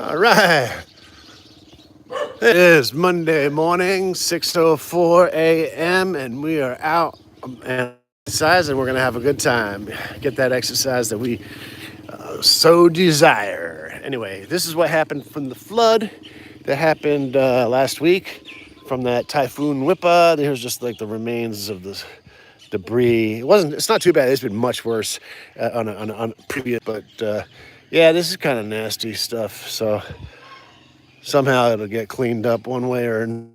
All right. It is Monday morning, 6:04 a.m., and we are out and exercise, and we're going to have a good time. Get that exercise that we so desire. Anyway, this is what happened from the flood that happened last week from that Typhoon Whippa. There's just like the remains of the debris. It's not too bad. It's been much worse on previous, but yeah, this is kind of nasty stuff. So somehow it'll get cleaned up one way or another.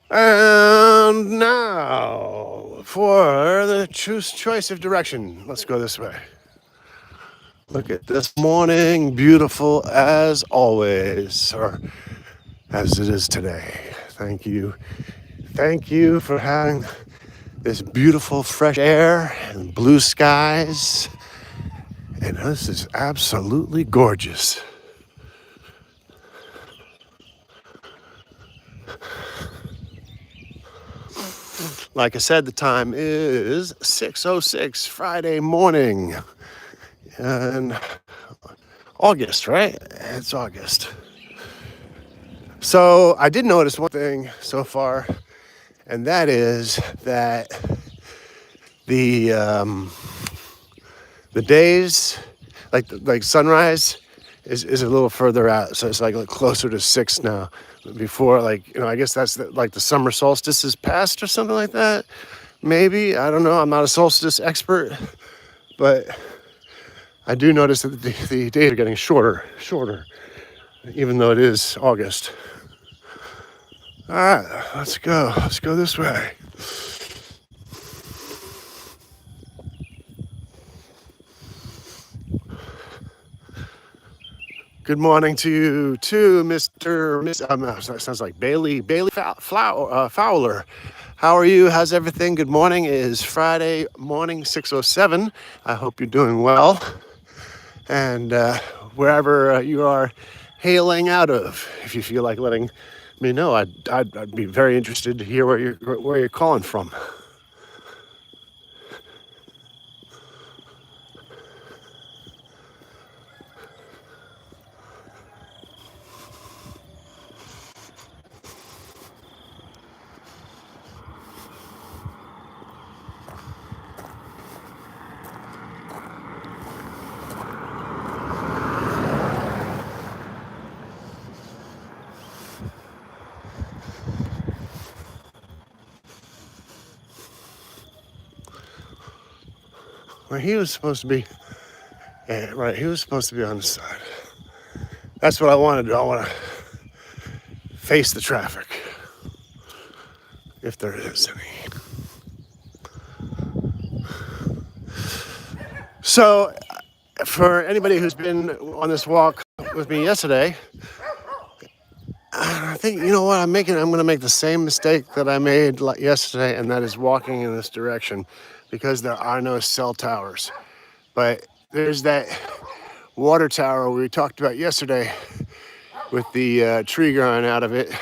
And now for the choice of direction. Let's go this way. Look at this morning, beautiful as always, or as it is today. Thank you. Thank you for having this beautiful fresh air and blue skies. And this is absolutely gorgeous. Like I said, the time is 6:06 Friday morning. And August, right? It's August. So I did notice one thing so far, and that is that the days, like sunrise, is a little further out. So it's like closer to 6 now. Before, I guess that's like the summer solstice is past or something like that. Maybe, I don't know. I'm not a solstice expert, but I do notice that the days are getting shorter, even though it is August. All right, let's go this way. Good morning to you too, that sounds like Bailey Fowler. How are you? How's everything? Good morning. It is Friday morning, 6:07. I hope you're doing well. And wherever you are hailing out of, if you feel like letting me know, I'd be very interested to hear where you're calling from. Well, he was supposed to be, right, he was supposed to be on the side. That's what I want to do. I want to face the traffic, if there is any. So, for anybody who's been on this walk with me yesterday, I think, you know what, I'm going to make the same mistake that I made yesterday, and that is walking in this direction, because there are no cell towers. But there's that water tower we talked about yesterday with the tree growing out of it.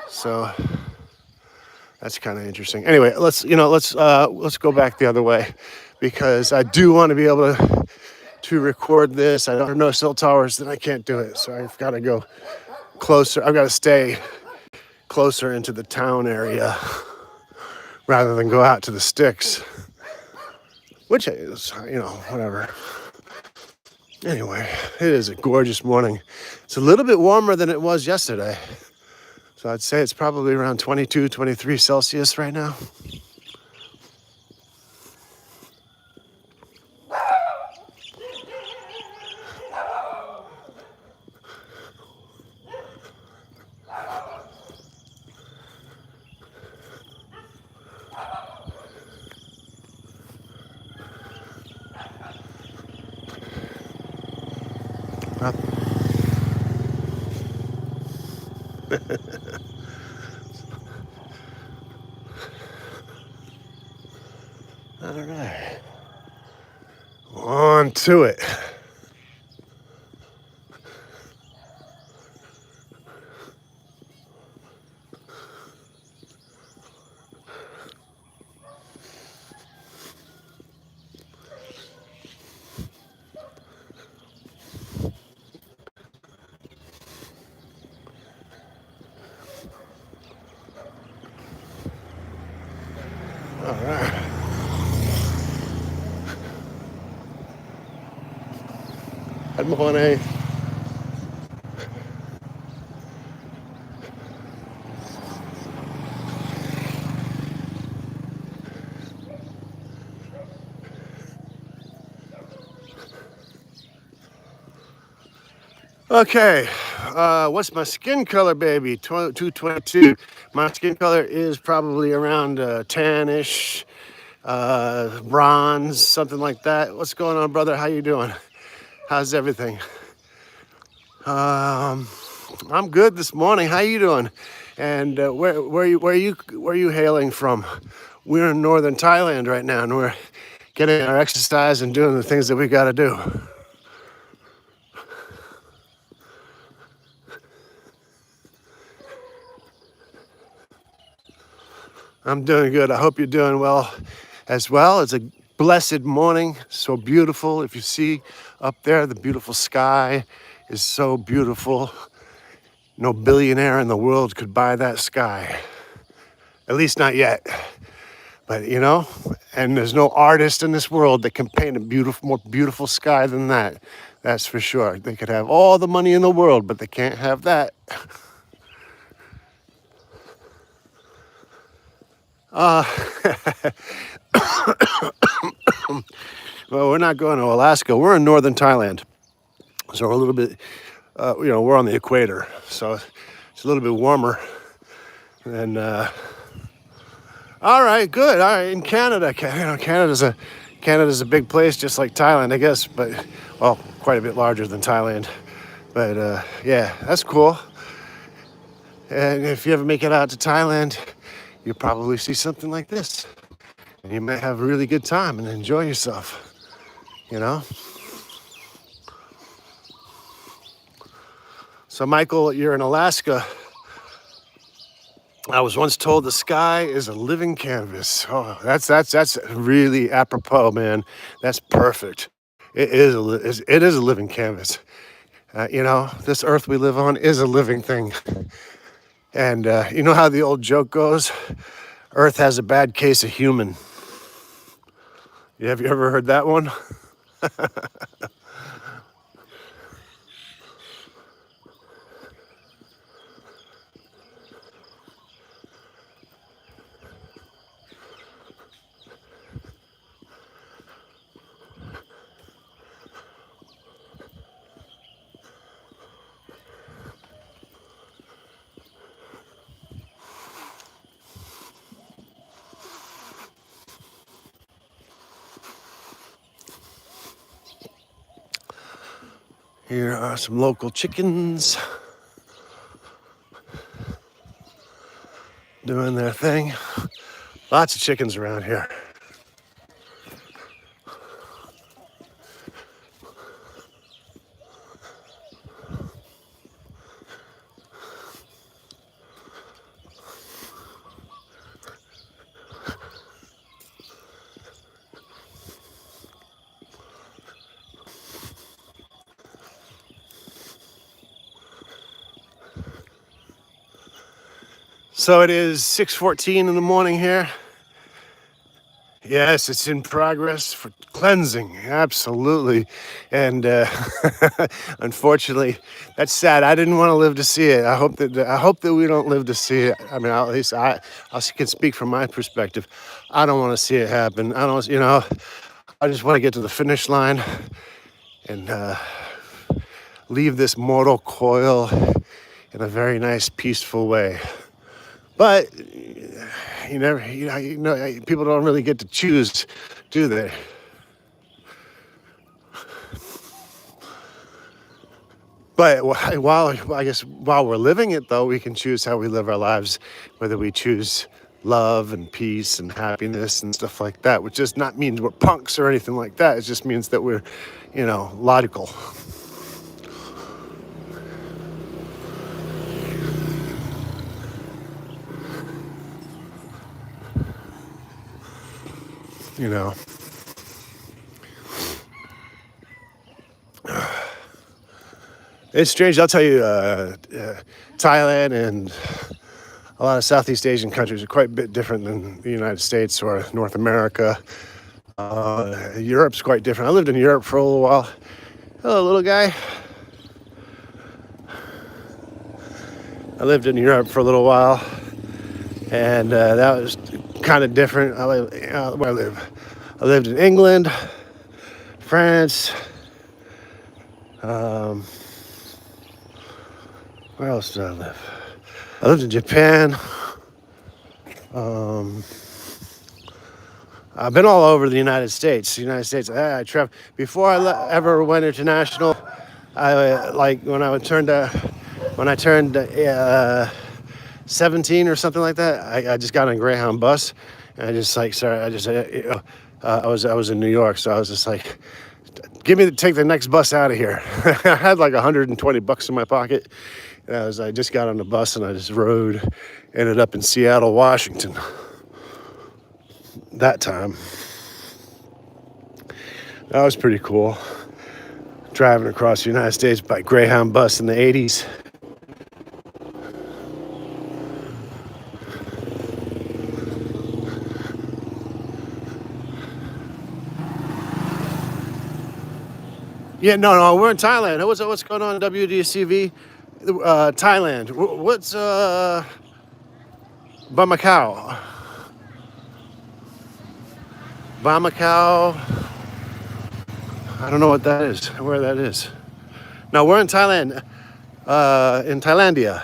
So that's kind of interesting. Anyway, let's go back the other way, because I do want to be able to record this. I don't have no cell towers, then I can't do it. So I've got to go closer. I've got to stay closer into the town area rather than go out to the sticks, which is, whatever. Anyway, it is a gorgeous morning. It's a little bit warmer than it was yesterday. So I'd say it's probably around 22, 23 Celsius right now. All right. On to it. All right. Good morning. Okay, what's my skin color, baby? 222. My skin color is probably around tan-ish, bronze, something like that. What's going on, brother? How you doing? How's everything? I'm good this morning. How you doing? And where are you hailing from? We're in northern Thailand right now, and we're getting our exercise and doing the things that we got to do. I'm doing good. I hope you're doing well as well. It's a blessed morning, so beautiful. If you see up there, the beautiful sky is so beautiful. No billionaire in the world could buy that sky. At least not yet. But you know, and there's no artist in this world that can paint a more beautiful sky than that. That's for sure. They could have all the money in the world, but they can't have that. Well, we're not going to Alaska. We're in northern Thailand. So we're a little bit, we're on the equator. So it's a little bit warmer. And, all right, good. All right, in Canada, Canada's a big place, just like Thailand, I guess. But, well, quite a bit larger than Thailand. But, yeah, that's cool. And if you ever make it out to Thailand, you'll probably see something like this. And you might have a really good time and enjoy yourself, you know? So, Michael, you're in Alaska. I was once told the sky is a living canvas. Oh, that's really apropos, man. That's perfect. It is a living canvas. This earth we live on is a living thing. And you know how the old joke goes? Earth has a bad case of human. Have you ever heard that one? Here are some local chickens doing their thing. Lots of chickens around here. So it is 6:14 in the morning here. Yes, it's in progress for cleansing, absolutely. And unfortunately, that's sad. I didn't want to live to see it. I hope that we don't live to see it. I mean, at least I can speak from my perspective. I don't want to see it happen. I don't, I just want to get to the finish line and leave this mortal coil in a very nice, peaceful way. But people don't really get to choose, do they? But while we're living it, though, we can choose how we live our lives, whether we choose love and peace and happiness and stuff like that, which does not mean we're punks or anything like that. It just means that we're, logical. You know. It's strange. I'll tell you, Thailand and a lot of Southeast Asian countries are quite a bit different than the United States or North America. Europe's quite different. I lived in Europe for a little while. Hello, little guy. I lived in Europe for a little while, and that was kind of different. Where I live. I lived in England, France. Where else did I live? I lived in Japan. I've been all over the United States. I traveled before I ever went international. When I turned 17 or something like that. I just got on a Greyhound bus, and I was in New York, so I was just like, take the next bus out of here. I had like $120 in my pocket. And I just got on the bus and I just rode, ended up in Seattle, Washington. That time. That was pretty cool. Driving across the United States by Greyhound bus in the 80s. Yeah, no, we're in Thailand. What's going on in WDCV? Thailand. What's Bamacao? Bamacao. I don't know what that is. Where that is. No, we're in Thailand. In Thailandia.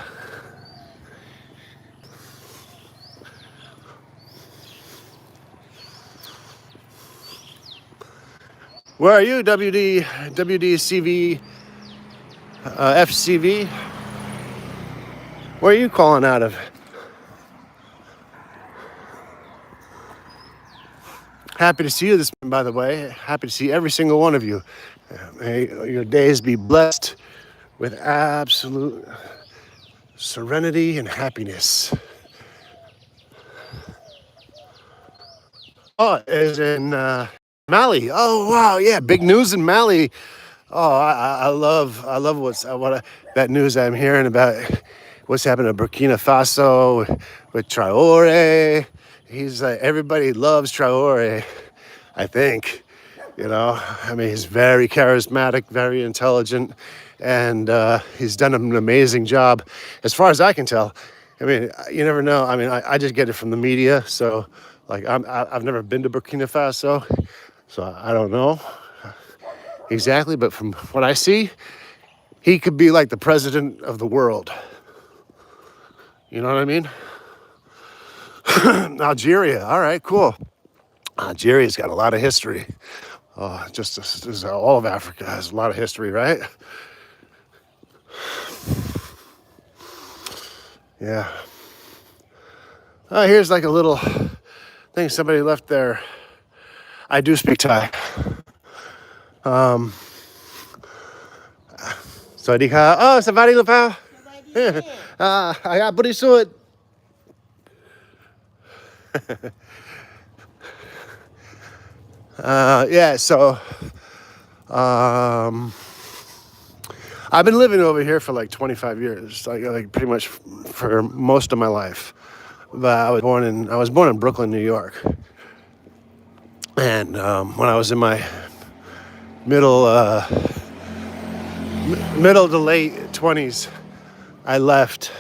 Where are you, WDCV, FCV? Where are you calling out of? Happy to see you this morning, by the way. Happy to see every single one of you. May your days be blessed with absolute serenity and happiness. Oh, is in Mali. Oh wow, yeah, big news in Mali. Oh, I love that news I'm hearing about what's happening to Burkina Faso with Traore. He's everybody loves Traore, I think. I mean, he's very charismatic, very intelligent, and he's done an amazing job, as far as I can tell. I mean, you never know. I mean, I just get it from the media, so I've never been to Burkina Faso, so I don't know exactly, but from what I see, he could be like the president of the world. You know what I mean? Algeria. All right, cool. Algeria's got a lot of history. Just all of Africa has a lot of history, right? Yeah. Here's like a little thing somebody left there. I do speak Thai. Swadika. Oh, Savadi Lapao. I got Buddy Suit. Yeah, so I've been living over here for like 25 years, like pretty much for most of my life. But I was born in Brooklyn, New York, and when I was in my middle to late 20s, I left.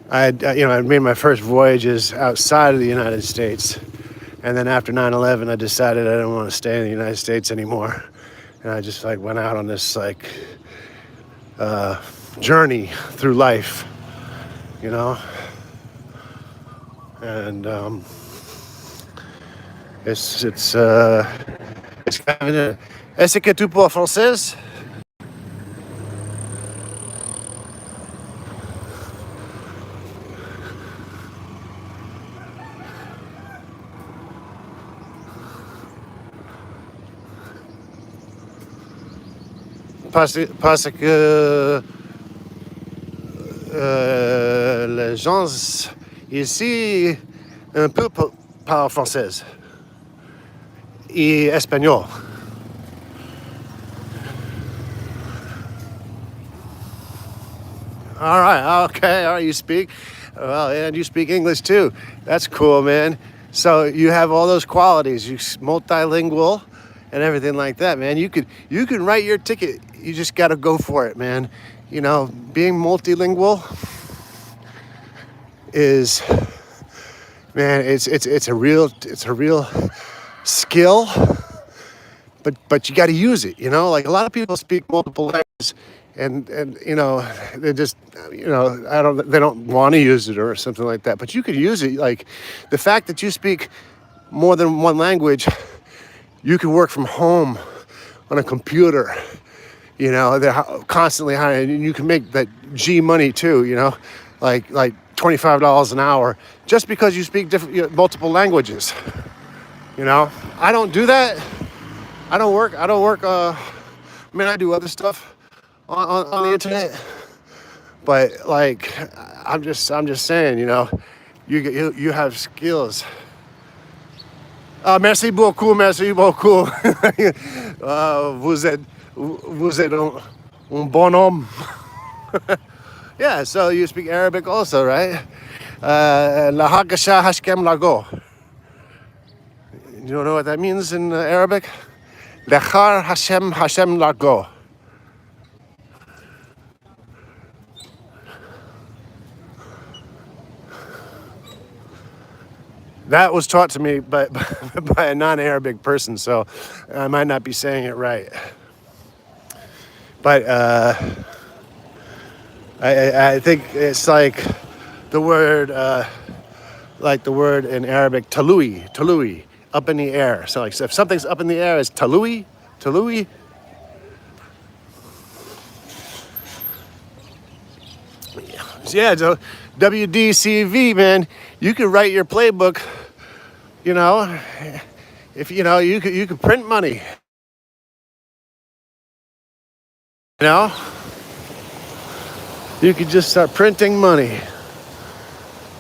I made my first voyages outside of the United States, and then after 9/11, I decided I didn't want to stay in the United States anymore, and I just went out on this journey through life, and it's kind of Est-ce que tu parles français? Parce que les gens ici un peu parlent français et espagnol. All right, okay, all right, you speak. Well, and you speak English too. That's cool, man. So you have all those qualities. You're multilingual and everything like that, man. You can write your ticket. You just got to go for it, man. You know, being multilingual is, man, it's a real skill, but you got to use it. You know, like a lot of people speak multiple languages, and you know they just, you know, they don't want to use it or something like that. But you could use it. Like the fact that you speak more than one language, you can work from home on a computer. You know, they're constantly hiring, and you can make that G money too. You know, like $25 an hour just because you speak different, you know, multiple languages. You know, I don't do that. I don't work. I mean, I do other stuff on the internet, but like, I'm just saying, you know, you have skills. Merci beaucoup, merci beaucoup. Vous êtes un bon homme. Yeah, so you speak Arabic also, right? La hakasha hashkem lago. You don't know what that means in Arabic? Lechar Hashem lago. That was taught to me by a non-Arabic person, so I might not be saying it right. But I think it's like the word in Arabic, talui, up in the air. So like if something's up in the air, it's talui. Yeah, so WDCV, man, you could write your playbook. You know, if you know, you could print money. You know, you could just start printing money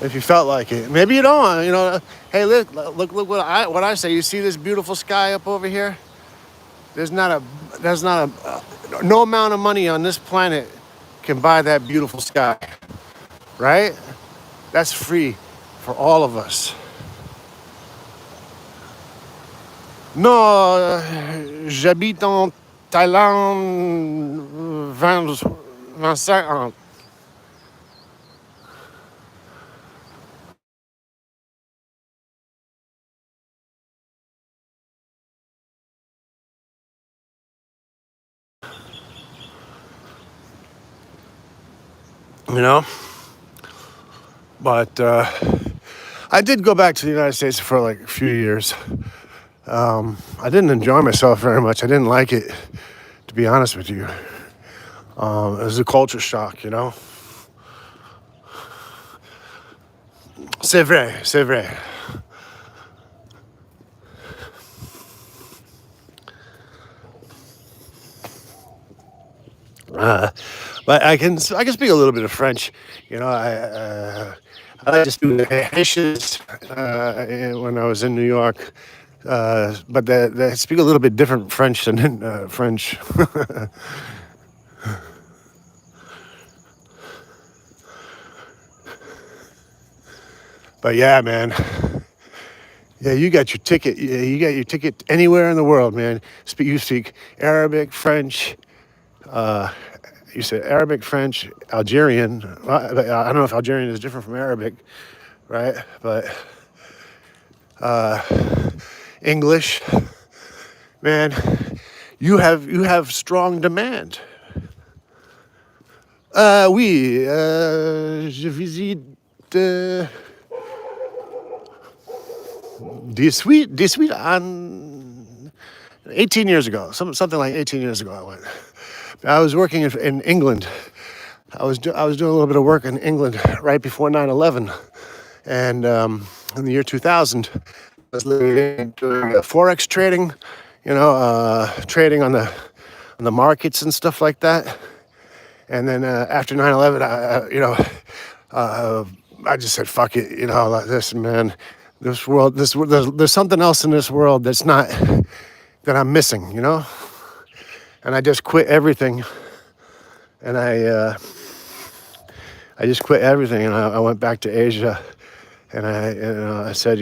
if you felt like it. Maybe you don't. You know, hey, look what I say. You see this beautiful sky up over here? There's not no amount of money on this planet can buy that beautiful sky, right? That's free for all of us. Non, j'habite en Thaïlande 25 ans. You know, but I did go back to the United States for like a few years. I didn't enjoy myself very much. I didn't like it, to be honest with you. It was a culture shock, you know. C'est vrai. But I can speak a little bit of French. You know, I like to speak Haitians when I was in New York. But they speak a little bit different French than French. But yeah, man. Yeah, you got your ticket. Yeah, you got your ticket anywhere in the world, man. You speak Arabic, French. You said Arabic, French, Algerian. I don't know if Algerian is different from Arabic, right? But English, man, you have strong demand. Oui, je visite des suites 18 years ago, something like 18 years ago. I went. I was working in England. I was doing a little bit of work in England right before 9/11, and in the year 2000, I was doing forex trading, trading on the markets and stuff like that. And then after 9/11, I just said, "Fuck it," like this, man. This world, there's something else in this world that I'm missing, And I just quit everything, and I just quit everything, and I went back to Asia, and I said,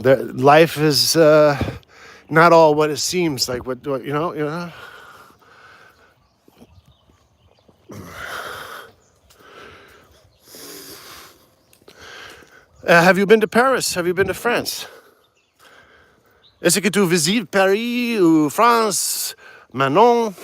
that life is not all what it seems like. What. Have you been to Paris? Have you been to France? Est-ce que tu visites Paris ou France? Manon?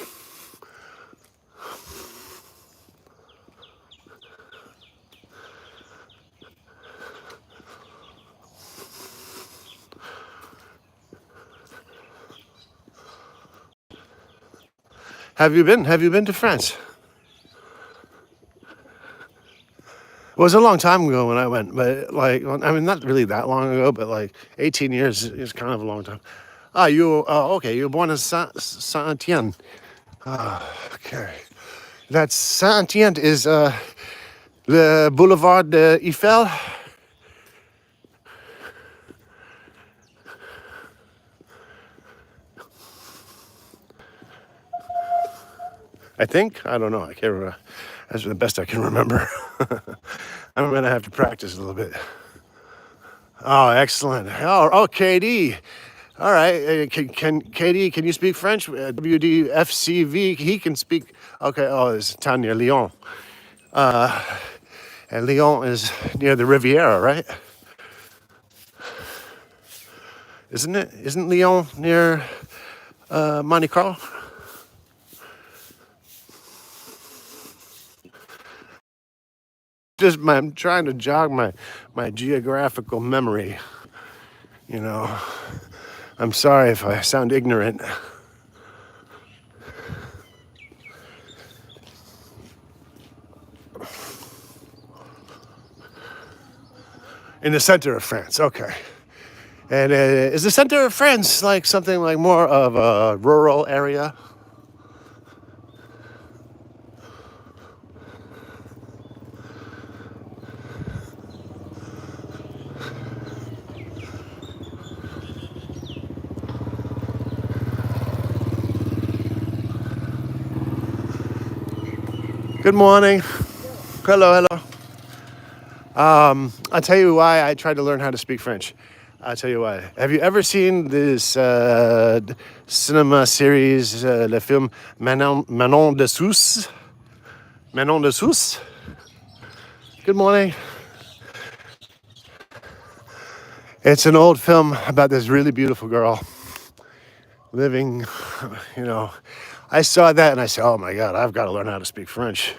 Have you been to France? It was a long time ago when I went, but not really that long ago, but 18 years is kind of a long time. Okay, you were born in Saint-Étienne. Okay. That Saint-Étienne is the Boulevard de Eiffel. I think. I don't know. I can't remember. That's the best I can remember. I'm going to have to practice a little bit. Oh, excellent. Oh, KD. All right. KD, can you speak French? WDFCV, he can speak. Okay. Oh, it's a town near Lyon. And Lyon is near the Riviera, right? Isn't it? Isn't Lyon near Monte Carlo? I'm trying to jog my geographical memory. I'm sorry if I sound ignorant. In the center of France, okay. And is the center of France like something like more of a rural area? Good morning. Hello. I'll tell you why I tried to learn how to speak French. I'll tell you why. Have you ever seen this cinema series, le film Manon de Sous? Manon de Sous? Good morning. It's an old film about this really beautiful girl living, I saw that and I said, oh my God, I've got to learn how to speak French.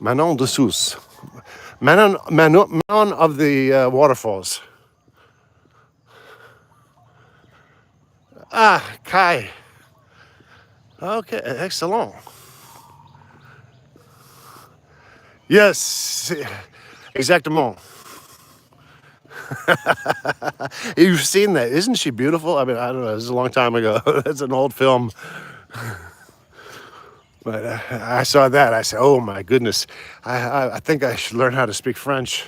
Manon de Sous. Manon of the waterfalls. Kai. Okay, excellent. Yes, exactement. You've seen that. Isn't she beautiful? I mean, I don't know. This is a long time ago. That's an old film. But I saw that. I said, oh, my goodness. I think I should learn how to speak French.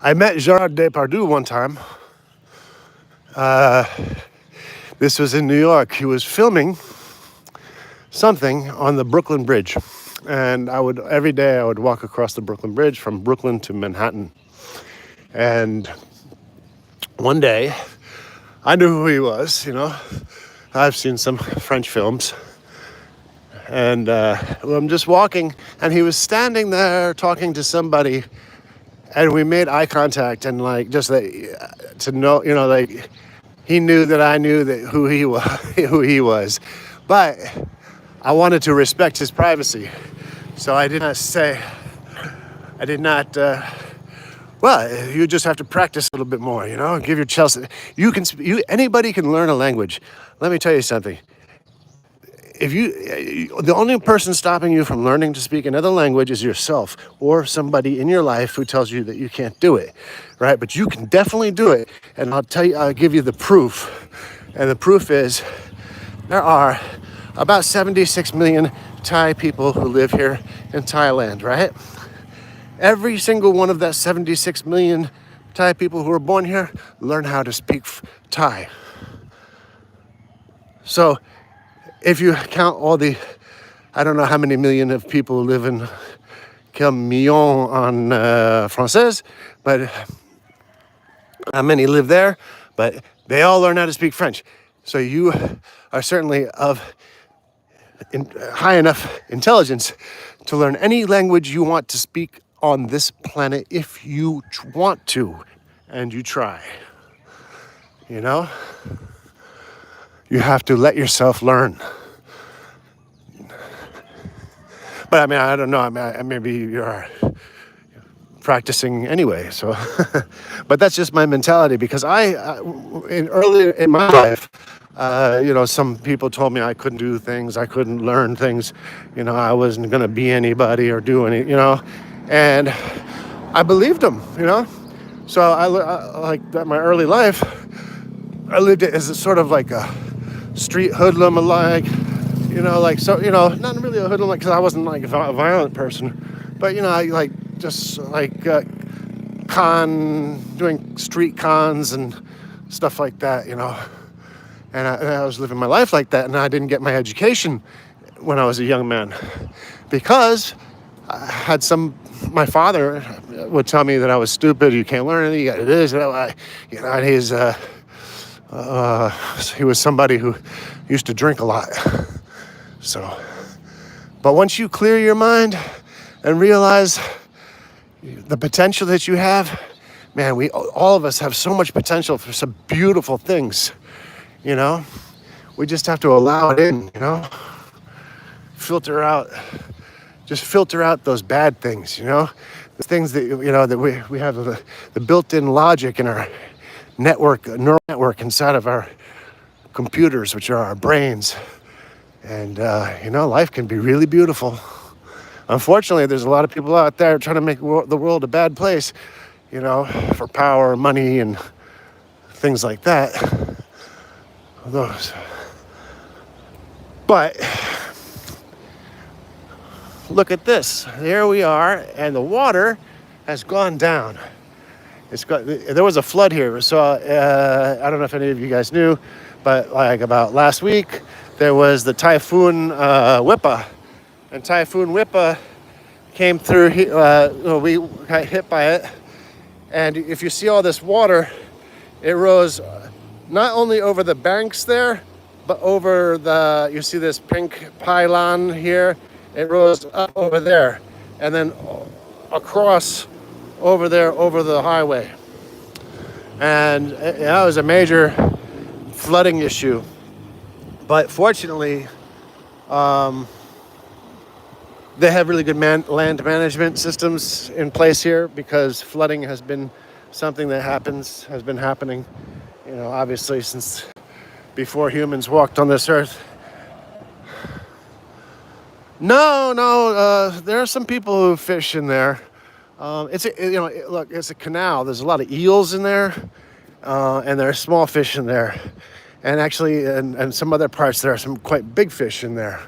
I met Gerard Depardieu one time. This was in New York. He was filming something on the Brooklyn Bridge. And every day I would walk across the Brooklyn Bridge from Brooklyn to Manhattan. And one day, I knew who he was, I've seen some French films. And I'm just walking, and he was standing there talking to somebody, and we made eye contact, and like just to know, like he knew that I knew that who he was, who he was, but I wanted to respect his privacy, so I did not say. I did not. Well, you just have to practice a little bit more, Give your Chelsea. Anybody can learn a language. Let me tell you something. The only person stopping you from learning to speak another language is yourself or somebody in your life who tells you that you can't do it, right? But you can definitely do it, and I'll give you the proof. And the proof is there are about 76 million Thai people who live here in Thailand, right? Every single one of that 76 million Thai people who are born here learn how to speak Thai. So if you count all the, I don't know how many million of people who live in quel million en français, but how many live there, but they all learn how to speak French. So you are certainly of high enough intelligence to learn any language you want to speak on this planet if you want to, and you try. You have to let yourself learn. But I mean, I don't know. I mean, maybe you're practicing anyway. So, but that's just my mentality, because earlier in my life, some people told me I couldn't do things, I couldn't learn things, I wasn't going to be anybody or do any, and I believed them, So I like that. My early life, I lived it as a sort of like a street hoodlum, alike. Not really a hoodlum, because I wasn't like a violent person, but I doing street cons and stuff like that, and I was living my life like that, and I didn't get my education when I was a young man, because my father would tell me that I was stupid. You can't learn anything. You got to do this. And he was somebody who used to drink a lot. So, but once you clear your mind and realize the potential that you have, man, all of us have so much potential for some beautiful things, We just have to allow it in, Filter out those bad things, the things that, that we have the built-in logic in our neural network inside of our computers, which are our brains. And, life can be really beautiful. Unfortunately, there's a lot of people out there trying to make the world a bad place, for power, money, and things like that. But look at this. Here we are, and the water has gone down. There was a flood here. So I don't know if any of you guys knew, but like about last week, there was the Typhoon Wipa. And Typhoon Wipa came through, we got hit by it. And if you see all this water, it rose not only over the banks there, but over you see this pink pylon here, it rose up over there, and then across over there, over the highway. And it was a major flooding issue. But fortunately, they have really good land management systems in place here, because flooding has been something that has been happening, obviously since before humans walked on this earth. No, there are some people who fish in there. It's a canal. There's a lot of eels in there, and there are small fish in there. And actually, and some other parts, there are some quite big fish in there.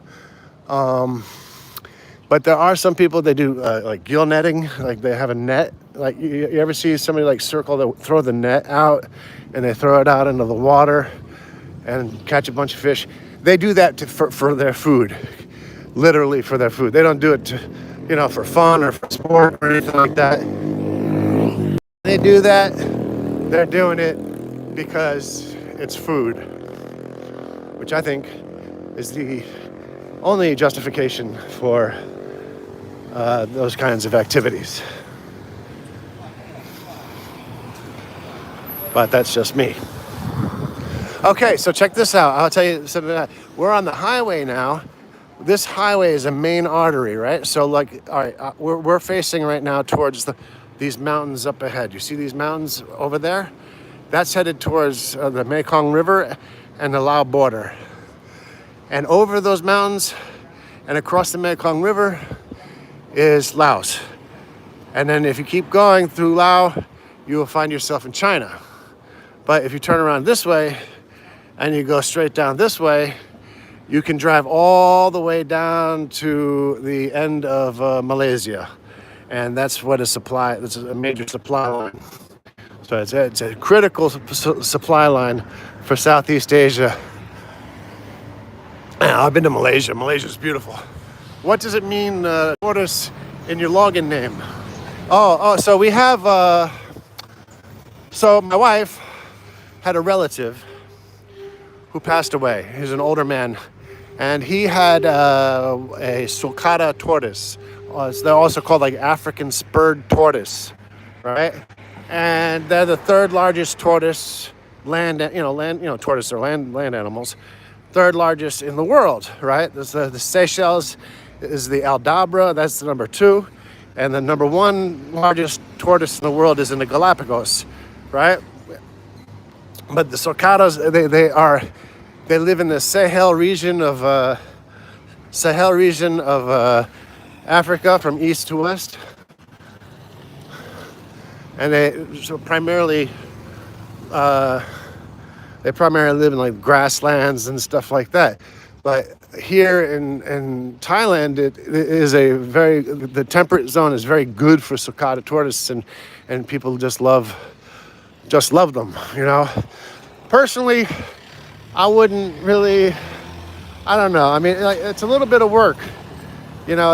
But there are some people that do like gill netting, like they have a net. Like you ever see somebody like throw the net out, and they throw it out into the water and catch a bunch of fish. They do that for their food, literally for their food. They don't do it for fun or for sport or anything like that. They do that, they're doing it because it's food, which I think is the only justification for those kinds of activities. But that's just me. Okay, so check this out. I'll tell you something. We're on the highway now. This highway is a main artery, right? So, like, all right, we're facing right now towards these mountains up ahead. You see these mountains over there? That's headed towards the Mekong River and the Lao border. And over those mountains and across the Mekong River is Laos. And then if you keep going through Laos, you will find yourself in China. But if you turn around this way and you go straight down this way, you can drive all the way down to the end of Malaysia. And that's what it's a major supply line. So it's a critical supply line for Southeast Asia. I've been to Malaysia. Malaysia's beautiful. What does it mean, tortoise, in your login name? So we have, so my wife had a relative who passed away. He's an older man, and he had a Sulcata tortoise. They're also called like African spurred tortoise, right? And they're the third largest tortoise tortoise are land animals. Third largest in the world, right? There's the Seychelles is the Aldabra, that's the number 2. And the number 1 largest tortoise in the world is in the Galapagos, right? But the Sulcatas, they live in the Sahel region of Africa from east to west, and they primarily live in like grasslands and stuff like that. But here in Thailand, it is the temperate zone is very good for Sulcata tortoise, and people just love them, you know. Personally, I wouldn't really, I don't know. I mean, like, it's a little bit of work, you know.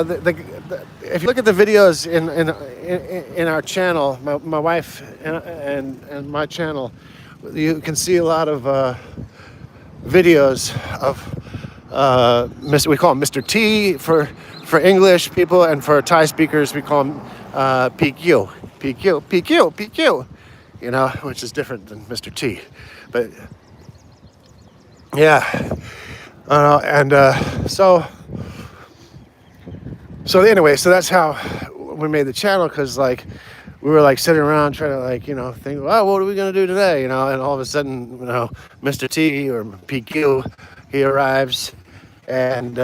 If you look at the videos in our channel, my wife and my channel, you can see a lot of videos of we call him Mr. T for English people, and for Thai speakers we call him PQ, PQ, PQ, PQ, you know, which is different than Mr. T. But yeah, so anyway, so that's how we made the channel, because like we were like sitting around trying to like, you know, think, oh, what are we gonna do today, you know? And all of a sudden, you know, Mr. T or PQ, he arrives and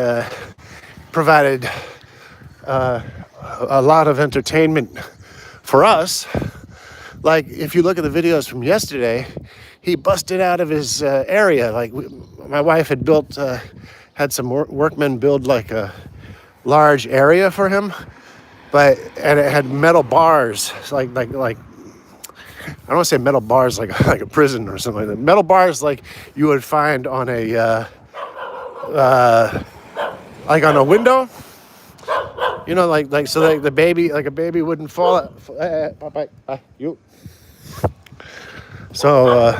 provided a lot of entertainment for us. Like if you look at the videos from yesterday, he busted out of his area. Like my wife had had some workmen build like a large area for him, and it had metal bars, like I don't want to say metal bars like a prison or something like that. Metal bars like you would find on a like on a window, you know, like so like a baby wouldn't fall out. You. So,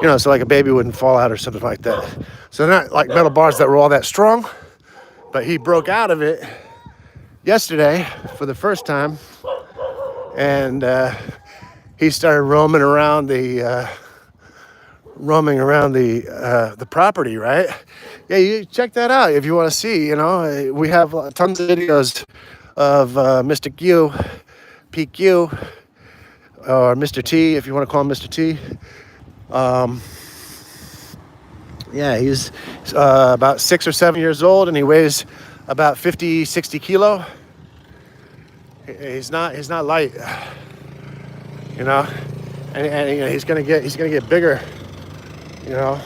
you know, so like a baby wouldn't fall out or something like that. So they're not like metal bars that were all that strong, but he broke out of it yesterday for the first time, and he started roaming around the property, right? Yeah, you check that out if you want to see. You know, we have tons of videos of Mr. Q, PQ, or Mr. T, if you want to call him Mr. T. Yeah, he's about 6 or 7 years old, and he weighs about 50, 60 kilo. He's not light, you know, and you know, he's gonna get bigger, you know.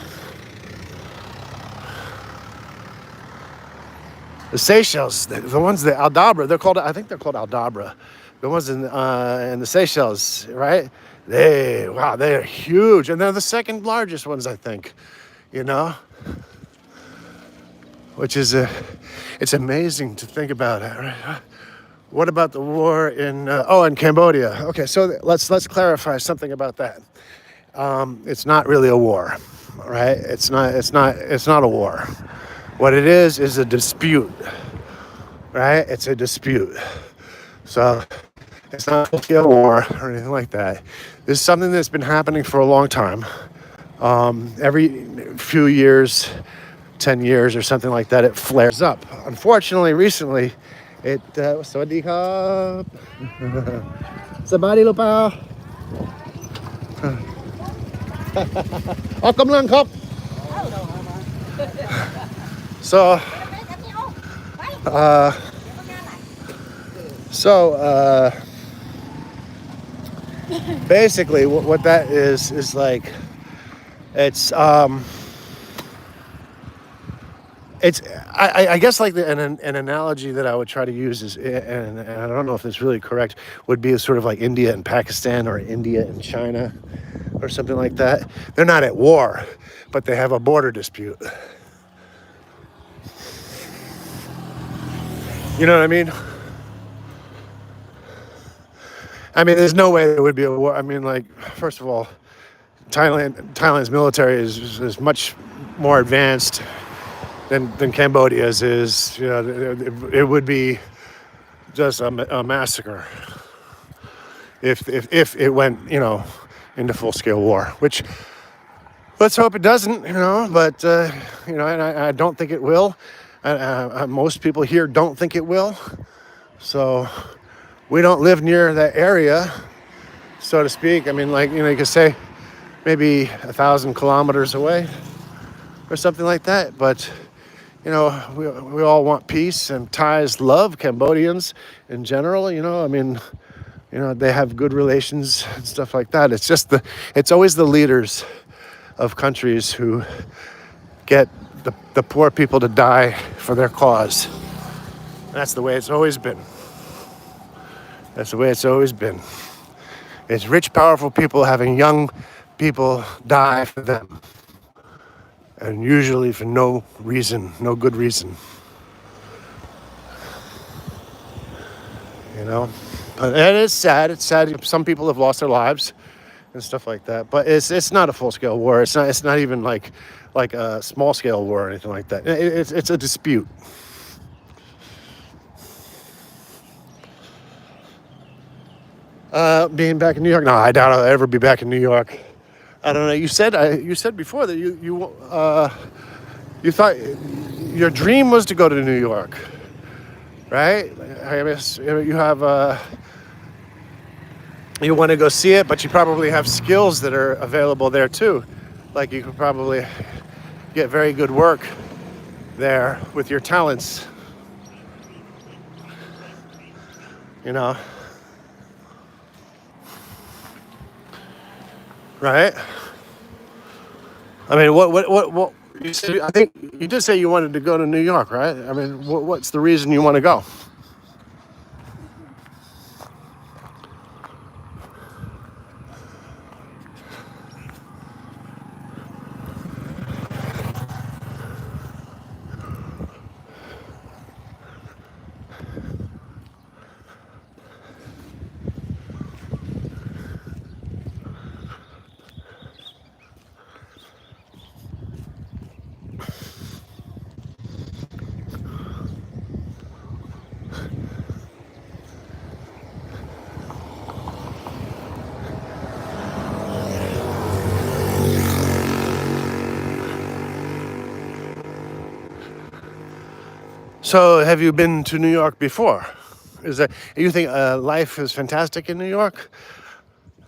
The Seychelles, the ones, the Aldabra, I think they're called Aldabra. The ones in the Seychelles, right? They're huge, and they're the second largest ones, I think, you know. Which is it's amazing to think about it, right? What about the war in Cambodia? Okay, so let's clarify something about that. It's not really a war, right? It's not a war. What it is a dispute, right? It's a dispute. So it's not a full-scale war or anything like that. This is something that's been happening for a long time. Every few years, 10 years or something like that, it flares up. Unfortunately, recently, it... สวัสดีครับสบายดีหรือเปล่าออกกำลังครับ So, basically, what that is like, it's I guess like an analogy that I would try to use is, and I don't know if it's really correct, would be sort of like India and Pakistan or India and China or something like that. They're not at war, but they have a border dispute. You know what I mean? I mean, there's no way there would be a war. I mean, like, first of all, Thailand's military is much more advanced than Cambodia's is. You know, it would be just a massacre if it went, you know, into full-scale war, which let's hope it doesn't, you know, but, you know, and I don't think it will. Most people here don't think it will. So we don't live near that area, so to speak. I mean, like, you know, you could say maybe 1,000 kilometers away or something like that. But, you know, we all want peace, and Thais love Cambodians in general, you know. I mean, you know, they have good relations and stuff like that. It's just it's always the leaders of countries who get the poor people to die for their cause. That's the way it's always been. That's the way it's always been. It's rich, powerful people having young people die for them. And usually for no reason, no good reason. You know? And it is sad. It's sad. Some people have lost their lives and stuff like that. But it's not a full-scale war. It's not even like a small-scale war or anything like that. It's a dispute. Being back in New York? No, I doubt I'll ever be back in New York. I don't know. You said before that you thought your dream was to go to New York, right? I guess you have you want to go see it, but you probably have skills that are available there too. Like you could probably get very good work there with your talents. You know. Right? I mean, what you said, I think you did say you wanted to go to New York, right? I mean, what's the reason you want to go? So, have you been to New York before? You think life is fantastic in New York?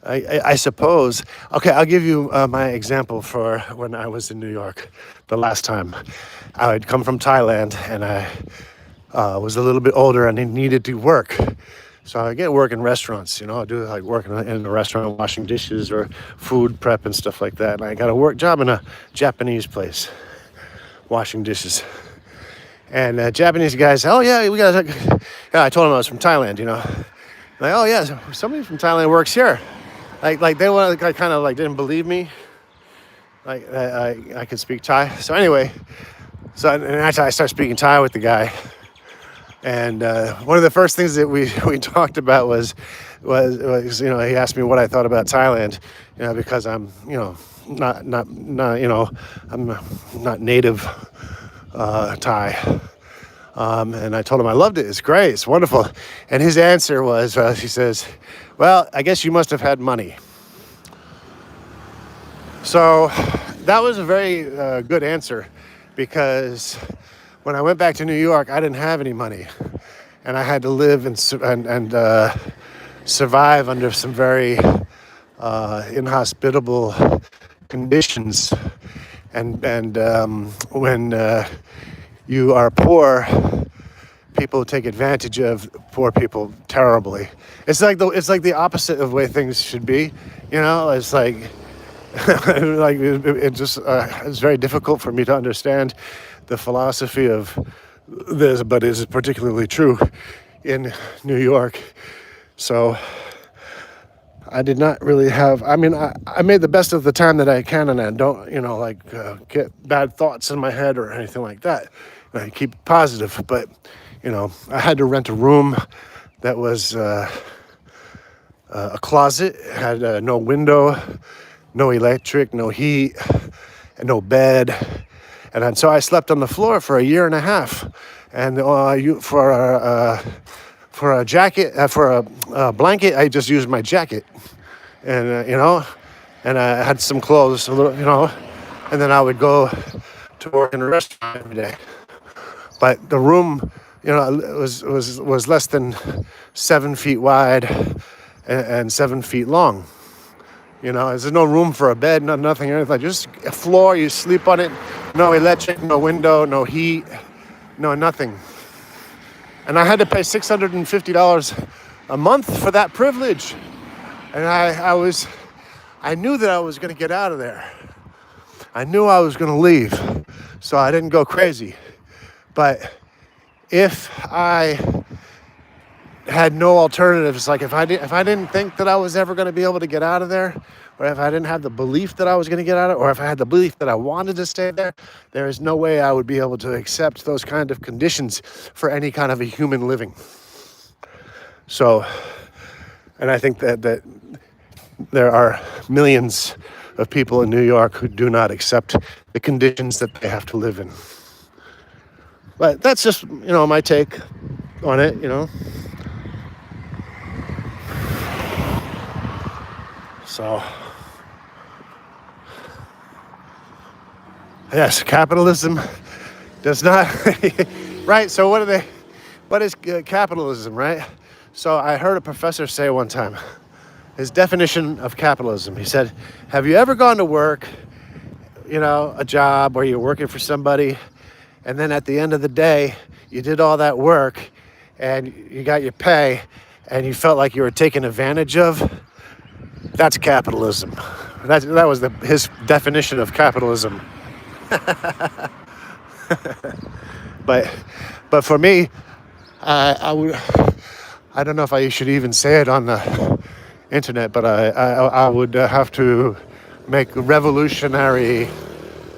I suppose. Okay, I'll give you my example for when I was in New York the last time. I had come from Thailand, and I was a little bit older and I needed to work. So I get work in restaurants, you know. I do like work in a restaurant, washing dishes or food prep and stuff like that. And I got a work job in a Japanese place, washing dishes. And Japanese guys, oh yeah, we got. Yeah, I told them I was from Thailand, you know. Like, oh yeah, somebody from Thailand works here. Like they want to kind of like didn't believe me. Like I could speak Thai. So anyway, and actually I started speaking Thai with the guy. And one of the first things that we talked about was you know, he asked me what I thought about Thailand, you know, because I'm, you know, not you know, I'm not native Thai. And I told him I loved it. It's great. It's wonderful. And his answer was, he says, well, I guess you must have had money. So that was a very good answer, because when I went back to New York, I didn't have any money. And I had to live and survive under some very inhospitable conditions. And when you are poor, people take advantage of poor people terribly. It's like the opposite of the way things should be. You know, it's like it's very difficult for me to understand the philosophy of this, but it's particularly true in New York. So I did not really have, I mean, I made the best of the time that I can, and I don't, get bad thoughts in my head or anything like that. I keep positive, but, I had to rent a room that was a closet, had no window, no electric, no heat, and no bed. And so I slept on the floor for a year and a half. And for a jacket, for a blanket, I just used my jacket. And, and I had some clothes, a little, and then I would go to work in a restaurant every day. But the room, was less than 7 feet wide and 7 feet long. There's no room for a bed, nothing, anything. Just a floor, you sleep on it. No electric, no window, no heat, no nothing. And I had to pay $650 a month for that privilege. And I knew that I was going to get out of there. I knew I was going to leave, so I didn't go crazy. But if I had no alternatives, like if I didn't think that I was ever going to be able to get out of there, or if I didn't have the belief that I was going to get out of it, or if I had the belief that I wanted to stay there, there is no way I would be able to accept those kind of conditions for any kind of a human living. So, and I think that there are millions of people in New York who do not accept the conditions that they have to live in. But that's just, my take on it, So, yes, capitalism does not, right? So what is capitalism, right? So I heard a professor say one time, his definition of capitalism, he said, have you ever gone to work, a job where you're working for somebody, and then at the end of the day, you did all that work and you got your pay and you felt like you were taken advantage of? That's capitalism. That was his definition of capitalism. But for me, I don't know if I should even say it on the internet, but I would have to make a revolutionary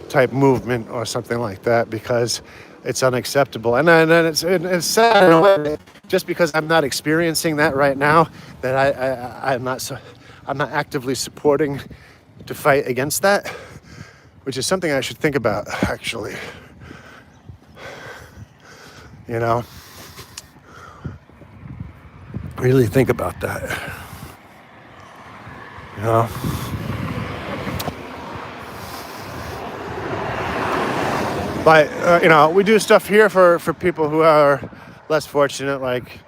type movement or something like that, because it's unacceptable. And it's sad in a way, just because I'm not experiencing that right now, that I'm not actively supporting to fight against that, which is something I should think about, actually. Really think about that. But, we do stuff here for people who are less fortunate, like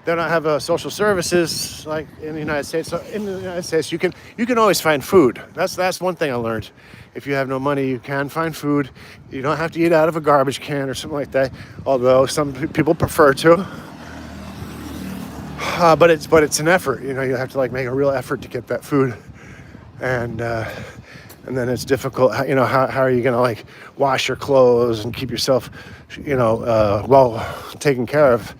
they don't have social services like in the United States. So in the United States, you can always find food. That's one thing I learned. If you have no money, you can find food. You don't have to eat out of a garbage can or something like that, although some people prefer to. But it's an effort. You have to make a real effort to get that food, and then it's difficult. How are you going to wash your clothes and keep yourself, well taken care of,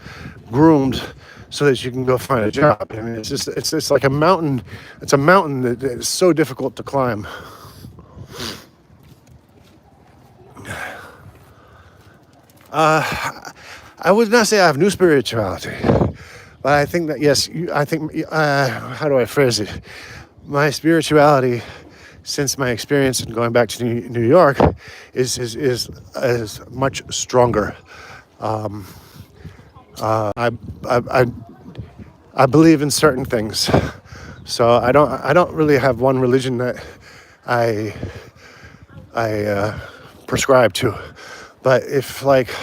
groomed, so that you can go find a job? I mean, it's like a mountain. It's a mountain that is so difficult to climb. I would not say I have new spirituality, but I think that, yes, how do I phrase it? My spirituality since my experience in going back to New York is much stronger. I, I I believe in certain things, so I don't really have one religion that I I prescribe to. But if like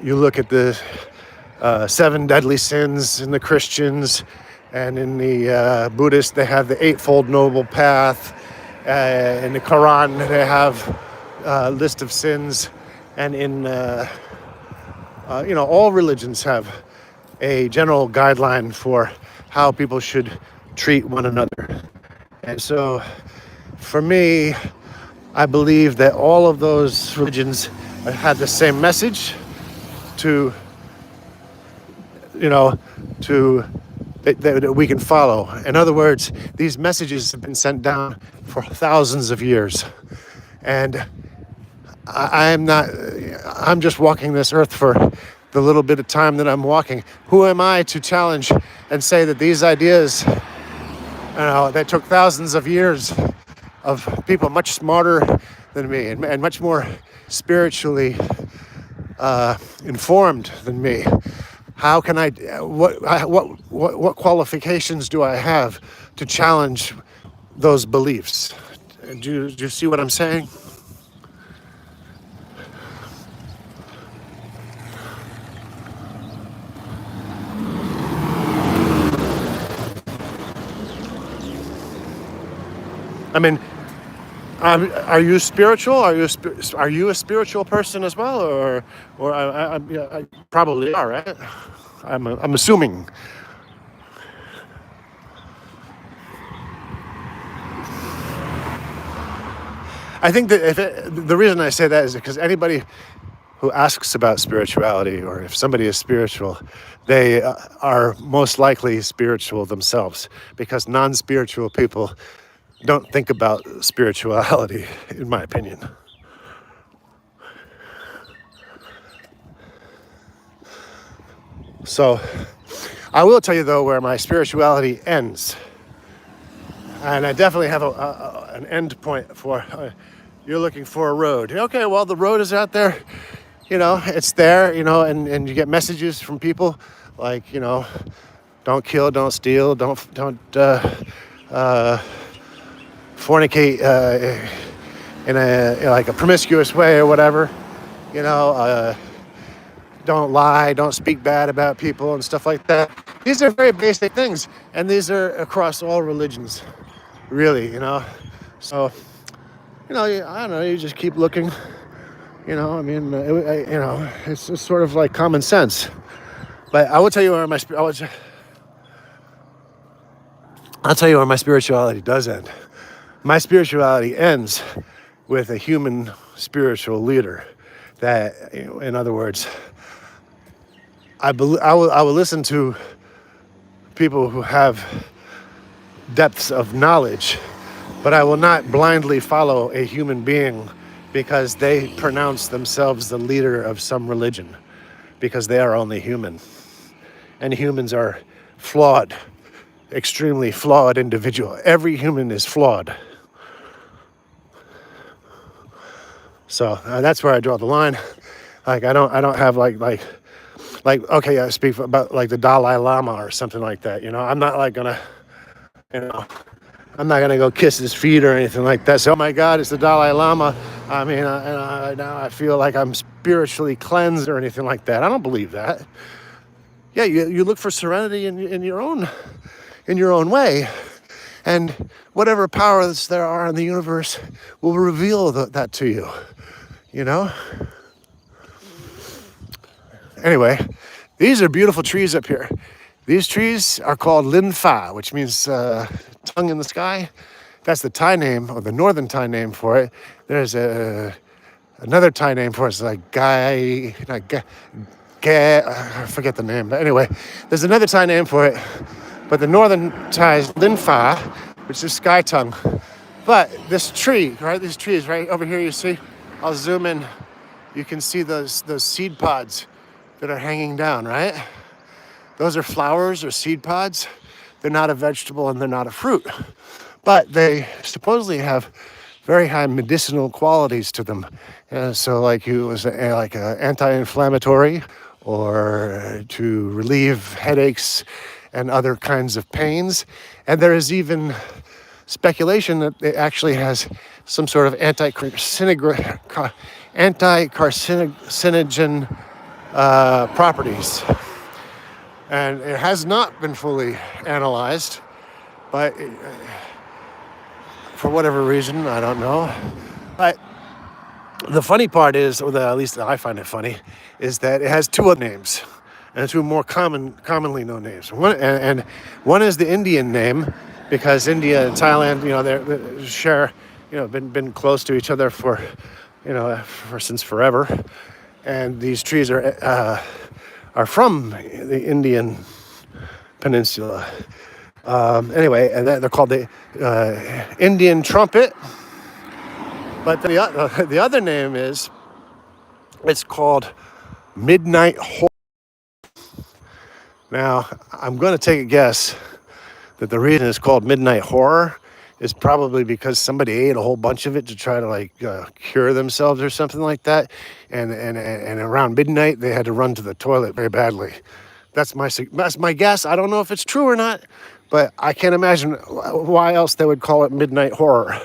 you look at the seven deadly sins in the Christians, and in the Buddhists they have the Eightfold Noble Path. In the Quran they have a list of sins, and in all religions have a general guideline for how people should treat one another. And so, for me, I believe that all of those religions had the same message to, you know, to that we can follow. In other words, these messages have been sent down for thousands of years, and I'm just walking this earth for the little bit of time that I'm walking. Who am I to challenge and say that these ideas, that took thousands of years of people much smarter than me and much more spiritually informed than me? How can what qualifications do I have to challenge those beliefs? Do you see what I'm saying? I mean, are you spiritual? Are you a spiritual person as well, or yeah, I probably are, right? I'm assuming. I think that the reason I say that is because anybody who asks about spirituality, or if somebody is spiritual, they are most likely spiritual themselves, because non-spiritual people don't think about spirituality, in my opinion. So I will tell you though where my spirituality ends, and I definitely have an end point for. You're looking for a road. Okay, well the road is out there. It's there. And you get messages from people like, don't kill, don't steal, don't fornicate in a promiscuous way or whatever. Don't lie, don't speak bad about people and stuff like that. These are very basic things, and these are across all religions, really. So, I don't know. You just keep looking. I mean, it's just sort of like common sense. But I will tell you where I'll tell you where my spirituality does end. My spirituality ends with a human spiritual leader. That, in other words, I will listen to people who have depths of knowledge, but I will not blindly follow a human being because they pronounce themselves the leader of some religion, because they are only human. And humans are flawed, extremely flawed individual. Every human is flawed. So that's where I draw the line. Like I don't have like okay, I speak about like the Dalai Lama or something like that. I'm not like gonna, I'm not gonna go kiss his feet or anything like that. So, oh my God, it's the Dalai Lama. I mean, now I feel like I'm spiritually cleansed or anything like that. I don't believe that. Yeah, you look for serenity in your own way, and whatever powers there are in the universe will reveal that to you. Anyway, these are beautiful trees up here. These trees are called Lin Fa, which means tongue in the sky. That's the Thai name, or the northern Thai name for it. There's another Thai name for it. It's like I forget the name. But anyway, there's another Thai name for it. But the northern Thai is Lin Fa, which is sky tongue. But this tree, right? These trees right over here, you see? I'll zoom in. You can see those seed pods that are hanging down, right? Those are flowers or seed pods. They're not a vegetable and they're not a fruit. but they supposedly have very high medicinal qualities to them. So, like it was like anti-inflammatory, or to relieve headaches and other kinds of pains. And there is even speculation that it actually has some sort of anti-carcinogen properties. And it has not been fully analyzed, but for whatever reason, I don't know. But the funny part is, or at least I find it funny, is that it has two other names, and two more commonly known names. One is the Indian name, because India and Thailand, they share, been close to each other for since forever, and these trees are from the Indian peninsula. Anyway, and they're called the Indian trumpet. But the other name is, it's called midnight horror. Now, I'm going to take a guess that the reason it's called midnight horror is probably because somebody ate a whole bunch of it to try to cure themselves or something like that, and around midnight they had to run to the toilet very badly. That's my guess. I don't know if it's true or not, but I can't imagine why else they would call it midnight horror.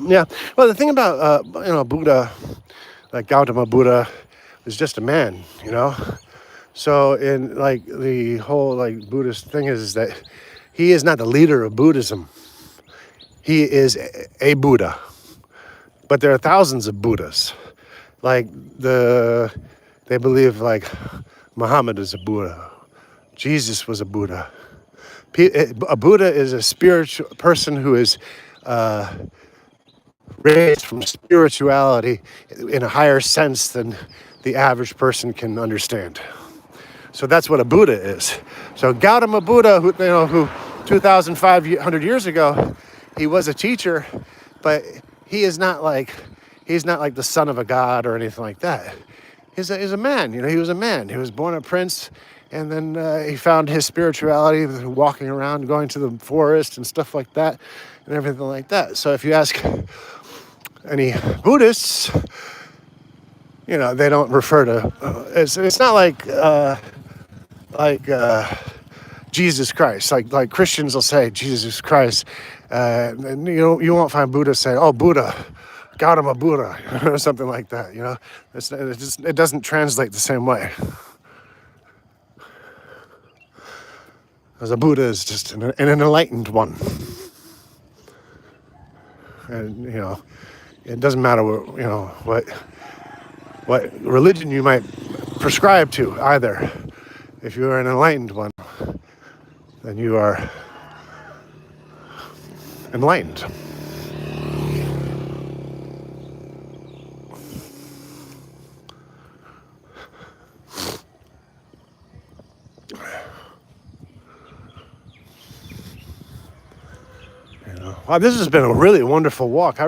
Yeah. Well, the thing about Buddha, like Gautama Buddha, is just a man. So in the whole Buddhist thing is that he is not the leader of Buddhism. He is a Buddha, but there are thousands of Buddhas. They believe Muhammad is a Buddha, Jesus was a Buddha. A Buddha is a spiritual person who is raised from spirituality in a higher sense than the average person can understand. So that's what a Buddha is. So Gautama Buddha, who 2,500 years ago, he was a teacher, but he's not like the son of a god or anything like that. He's a man. He was a man. He was born a prince, and then he found his spirituality walking around, going to the forest and stuff like that, and everything like that. So if you ask any Buddhists, they don't refer to it's not like Jesus Christ. Like Christians will say Jesus Christ, and you won't find Buddhists say, "Oh, Buddha, Gautama Buddha," or something like that. It doesn't translate the same way. Because a Buddha is just an enlightened one, and it doesn't matter what religion you might prescribe to either. If you are an enlightened one, then you are enlightened. Wow, this has been a really wonderful walk.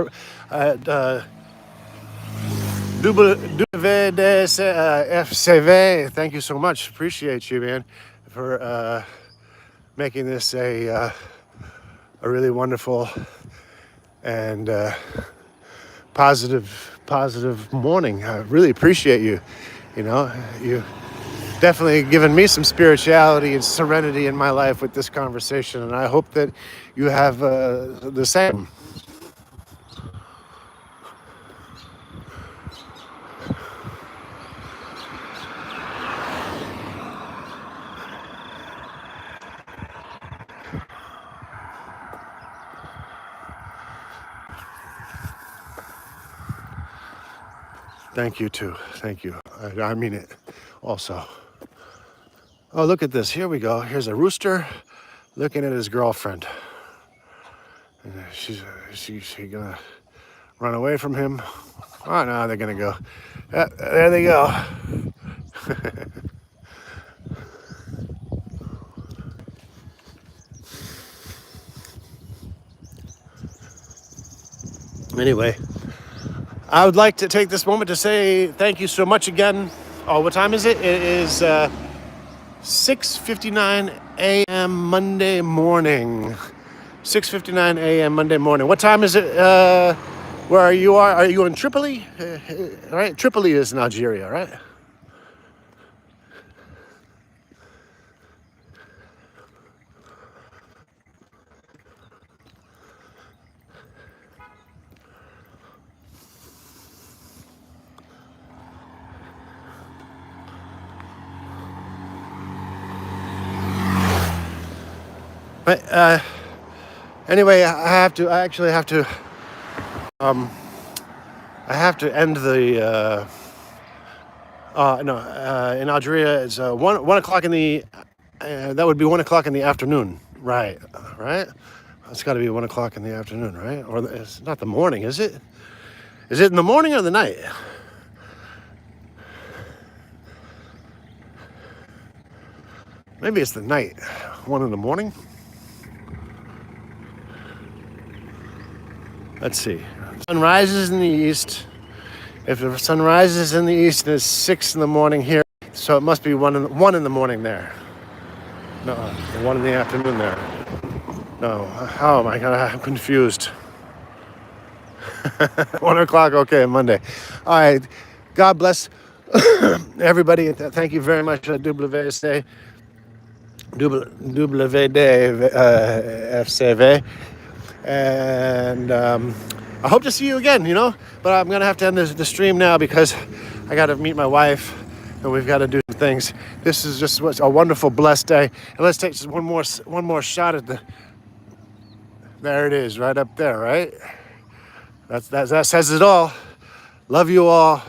FCV, thank you so much. Appreciate you, man, for making this a really wonderful and positive morning. I really appreciate you. You definitely given me some spirituality and serenity in my life with this conversation, and I hope that you have the same. Thank you too. Thank you. I mean it also. Oh, look at this. Here we go. Here's a rooster looking at his girlfriend. She's gonna run away from him. Oh no, they're gonna go. There they go. Anyway, I would like to take this moment to say thank you so much again. Oh, what time is it? It is 6:59 a.m. Monday morning. 6:59 a.m. Monday morning. What time is it? Where you are? Are you in Tripoli? Right, Tripoli is in Algeria, right? But anyway, I actually have to. I have to end the. No, in Algeria, it's 1 o'clock in the. That would be 1 o'clock in the afternoon, right? Right. It's got to be 1 o'clock in the afternoon, right? Or it's not the morning, is it? Is it in the morning or the night? Maybe it's the night. 1 in the morning. Let's see. Sun rises in the east. If the sun rises in the east, it's 6 in the morning here. So it must be one in the morning there. No, 1 in the afternoon there. No. Oh my God, I'm confused. 1 o'clock, okay, Monday. All right. God bless everybody. Thank you very much. WSA. WDFCV. And I hope to see you again, But I'm going to have to end the stream now because I got to meet my wife and we've got to do some things. This is just a wonderful, blessed day. And let's take just one more shot at the... There it is, right up there, right? That says it all. Love you all.